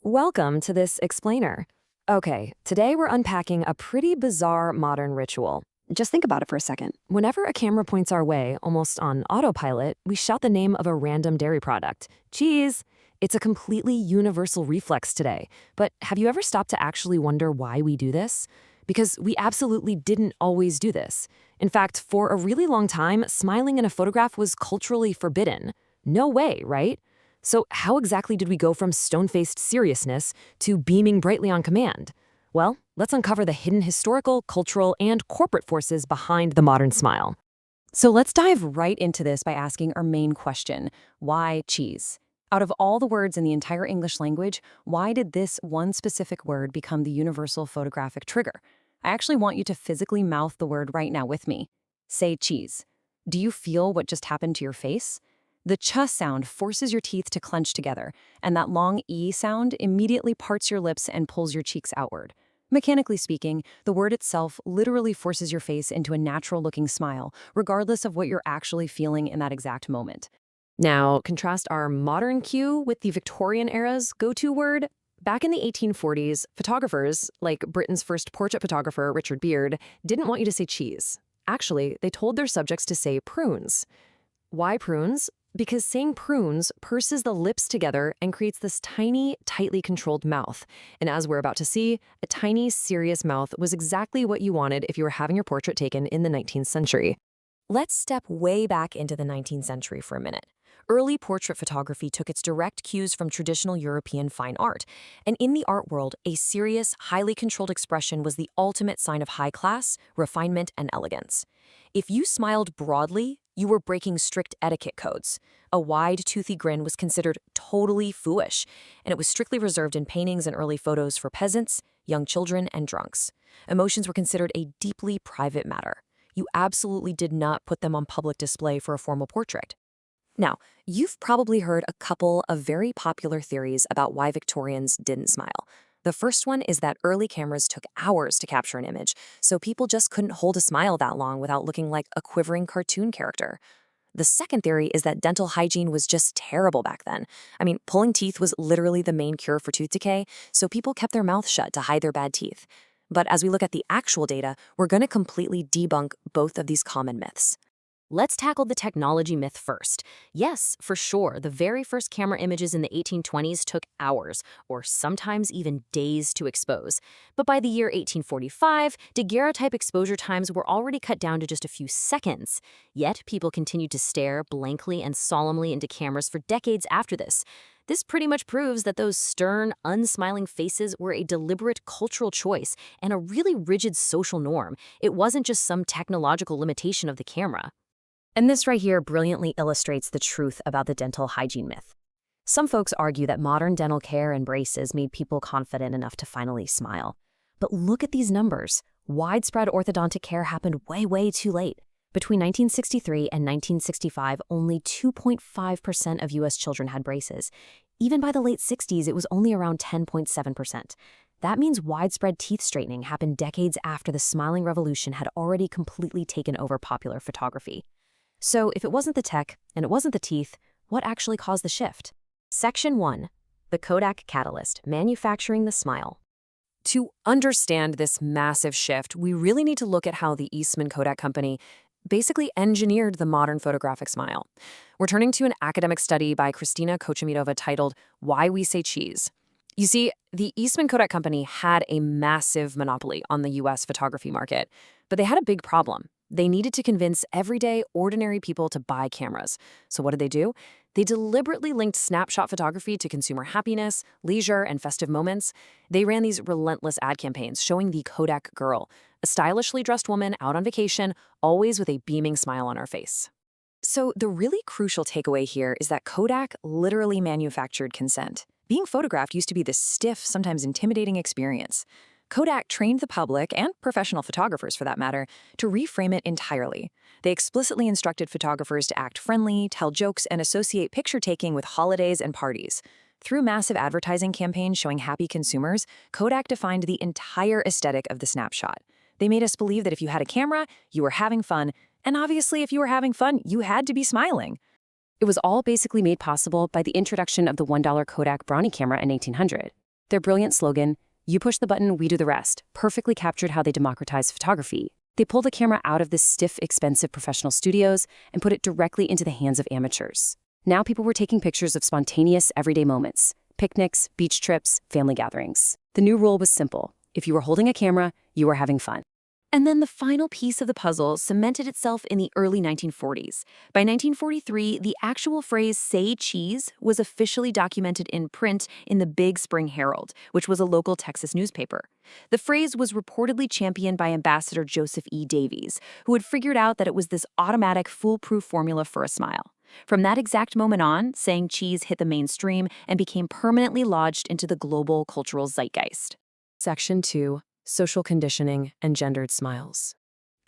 Welcome to this explainer. Okay, today we're unpacking a pretty bizarre modern ritual. Just think about it for a second. Whenever a camera points our way, almost on autopilot, we shout the name of a random dairy product. Cheese! It's a completely universal reflex today. But have you ever stopped to actually wonder why we do this? Because we absolutely didn't always do this. In fact, for a really long time, smiling in a photograph was culturally forbidden. No way, right? So how exactly did we go from stone-faced seriousness to beaming brightly on command? Well, let's uncover the hidden historical, cultural, and corporate forces behind the modern smile. So let's dive right into this by asking our main question: why cheese? Out of all the words in the entire English language, why did this one specific word become the universal photographic trigger? I actually want you to physically mouth the word right now with me. Say cheese. Do you feel what just happened to your face? The ch sound forces your teeth to clench together, and that long e sound immediately parts your lips and pulls your cheeks outward. Mechanically speaking, the word itself literally forces your face into a natural-looking smile, regardless of what you're actually feeling in that exact moment. Now, contrast our modern cue with the Victorian era's go-to word. Back in the 1840s, photographers, like Britain's first portrait photographer, Richard Beard, didn't want you to say cheese. Actually, they told their subjects to say prunes. Why prunes? Because saying prunes purses the lips together and creates this tiny, tightly controlled mouth. And as we're about to see, a tiny, serious mouth was exactly what you wanted if you were having your portrait taken in the 19th century. Let's step way back into the 19th century for a minute. Early portrait photography took its direct cues from traditional European fine art. And in the art world, a serious, highly controlled expression was the ultimate sign of high class, refinement, and elegance. If you smiled broadly, you were breaking strict etiquette codes. A wide, toothy grin was considered totally foolish, and it was strictly reserved in paintings and early photos for peasants, young children, and drunks. Emotions were considered a deeply private matter. You absolutely did not put them on public display for a formal portrait. Now, you've probably heard a couple of very popular theories about why Victorians didn't smile. The first one is that early cameras took hours to capture an image, so people just couldn't hold a smile that long without looking like a quivering cartoon character. The second theory is that dental hygiene was just terrible back then. I mean, pulling teeth was literally the main cure for tooth decay, so people kept their mouths shut to hide their bad teeth. But as we look at the actual data, we're going to completely debunk both of these common myths. Let's tackle the technology myth first. Yes, for sure, the very first camera images in the 1820s took hours, or sometimes even days to expose. But by the year 1845, daguerreotype exposure times were already cut down to just a few seconds. Yet, people continued to stare blankly and solemnly into cameras for decades after this. This pretty much proves that those stern, unsmiling faces were a deliberate cultural choice and a really rigid social norm. It wasn't just some technological limitation of the camera. And this right here brilliantly illustrates the truth about the dental hygiene myth. Some folks argue that modern dental care and braces made people confident enough to finally smile. But look at these numbers. Widespread orthodontic care happened way too late. Between 1963 and 1965, only 2.5% of U.S. children had braces. Even by the late 60s, it was only around 10.7%. That means widespread teeth straightening happened decades after the smiling revolution had already completely taken over popular photography. So if it wasn't the tech and it wasn't the teeth, what actually caused the shift? Section 1. The Kodak Catalyst, Manufacturing the Smile. To understand this massive shift, we really need to look at how the Eastman Kodak Company basically engineered the modern photographic smile. We're turning to an academic study by Kristina Kochemitova titled Why We Say Cheese. You see, the Eastman Kodak Company had a massive monopoly on the U.S. photography market, but they had a big problem. They needed to convince everyday, ordinary people to buy cameras. So what did they do? They deliberately linked snapshot photography to consumer happiness, leisure, and festive moments. They ran these relentless ad campaigns showing the Kodak girl, a stylishly dressed woman out on vacation, always with a beaming smile on her face. So the really crucial takeaway here is that Kodak literally manufactured consent. Being photographed used to be this stiff, sometimes intimidating experience. Kodak trained the public, and professional photographers for that matter, to reframe it entirely. They explicitly instructed photographers to act friendly, tell jokes, and associate picture-taking with holidays and parties. Through massive advertising campaigns showing happy consumers, Kodak defined the entire aesthetic of the snapshot. They made us believe that if you had a camera, you were having fun, and obviously if you were having fun, you had to be smiling. It was all basically made possible by the introduction of the $1 Kodak Brownie camera in 1800. Their brilliant slogan, "You push the button, we do the rest," perfectly captured how they democratized photography. They pulled the camera out of the stiff, expensive professional studios and put it directly into the hands of amateurs. Now people were taking pictures of spontaneous, everyday moments: picnics, beach trips, family gatherings. The new rule was simple: if you were holding a camera, you were having fun. And then the final piece of the puzzle cemented itself in the early 1940s. By 1943, the actual phrase "say cheese" was officially documented in print in the Big Spring Herald, which was a local Texas newspaper. The phrase was reportedly championed by Ambassador Joseph E. Davies, who had figured out that it was this automatic, foolproof formula for a smile. From that exact moment on, saying cheese hit the mainstream and became permanently lodged into the global cultural zeitgeist. Section 2. Social conditioning and gendered smiles.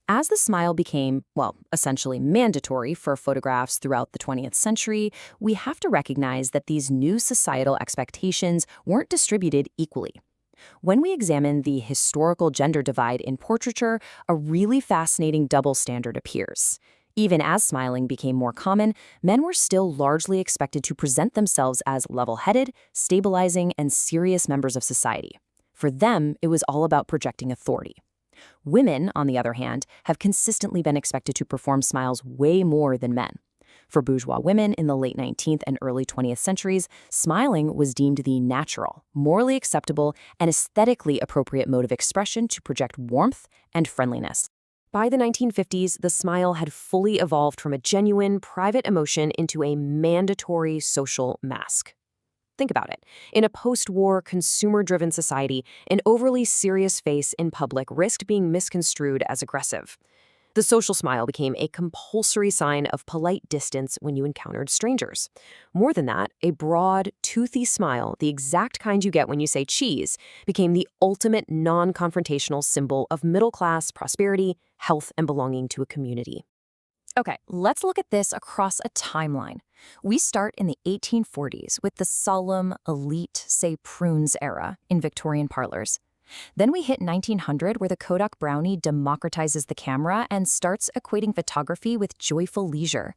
As the smile became, well, essentially mandatory for photographs throughout the 20th century, we have to recognize that these new societal expectations weren't distributed equally. When we examine the historical gender divide in portraiture, a really fascinating double standard appears. Even as smiling became more common, men were still largely expected to present themselves as level-headed, stabilizing, and serious members of society. For them, it was all about projecting authority. Women, on the other hand, have consistently been expected to perform smiles way more than men. For bourgeois women in the late 19th and early 20th centuries, smiling was deemed the natural, morally acceptable, and aesthetically appropriate mode of expression to project warmth and friendliness. By the 1950s, the smile had fully evolved from a genuine, private emotion into a mandatory social mask. Think about it. In a post-war, consumer-driven society, an overly serious face in public risked being misconstrued as aggressive. The social smile became a compulsory sign of polite distance when you encountered strangers. More than that, a broad, toothy smile, the exact kind you get when you say cheese, became the ultimate non-confrontational symbol of middle-class prosperity, health, and belonging to a community. Okay, let's look at this across a timeline. We start in the 1840s with the solemn, elite, say Prunes era in Victorian parlors. Then we hit 1900, where the Kodak brownie democratizes the camera and starts equating photography with joyful leisure.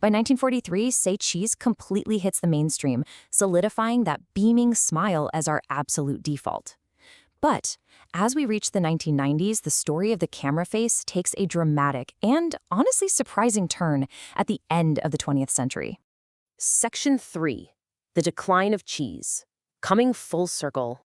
By 1943, say cheese completely hits the mainstream, solidifying that beaming smile as our absolute default. But as we reach the 1990s, the story of the camera face takes a dramatic and honestly surprising turn at the end of the 20th century. Section 3. The decline of cheese. Coming full circle.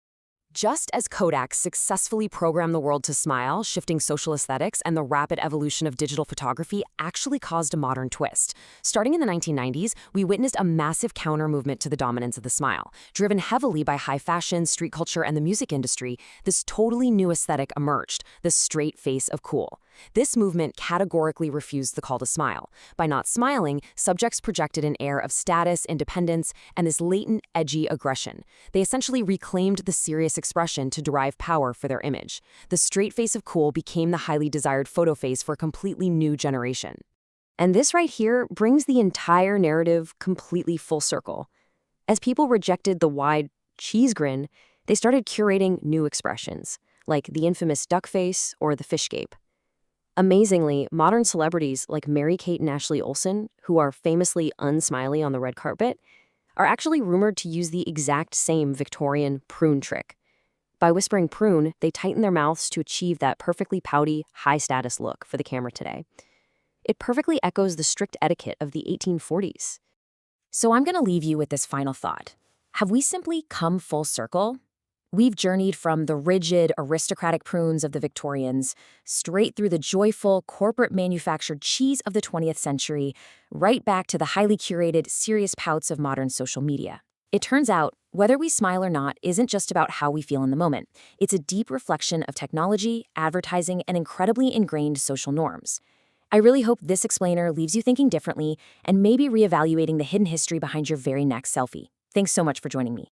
Just as Kodak successfully programmed the world to smile, shifting social aesthetics, and the rapid evolution of digital photography actually caused a modern twist. Starting in the 1990s, we witnessed a massive counter-movement to the dominance of the smile. Driven heavily by high fashion, street culture, and the music industry, this totally new aesthetic emerged, the straight face of cool. This movement categorically refused the call to smile. By not smiling, subjects projected an air of status, independence, and this latent, edgy aggression. They essentially reclaimed the serious expression to derive power for their image. The straight face of cool became the highly desired photo face for a completely new generation. And this right here brings the entire narrative completely full circle. As people rejected the wide cheese grin, they started curating new expressions, like the infamous duck face or the fish gape. Amazingly, modern celebrities like Mary-Kate and Ashley Olsen, who are famously unsmiley on the red carpet, are actually rumored to use the exact same Victorian prune trick. By whispering prune, they tighten their mouths to achieve that perfectly pouty, high-status look for the camera today. It perfectly echoes the strict etiquette of the 1840s. So I'm going to leave you with this final thought. Have we simply come full circle? We've journeyed from the rigid, aristocratic prunes of the Victorians, straight through the joyful, corporate-manufactured cheese of the 20th century, right back to the highly curated, serious pouts of modern social media. It turns out, whether we smile or not isn't just about how we feel in the moment. It's a deep reflection of technology, advertising, and incredibly ingrained social norms. I really hope this explainer leaves you thinking differently and maybe reevaluating the hidden history behind your very next selfie. Thanks so much for joining me.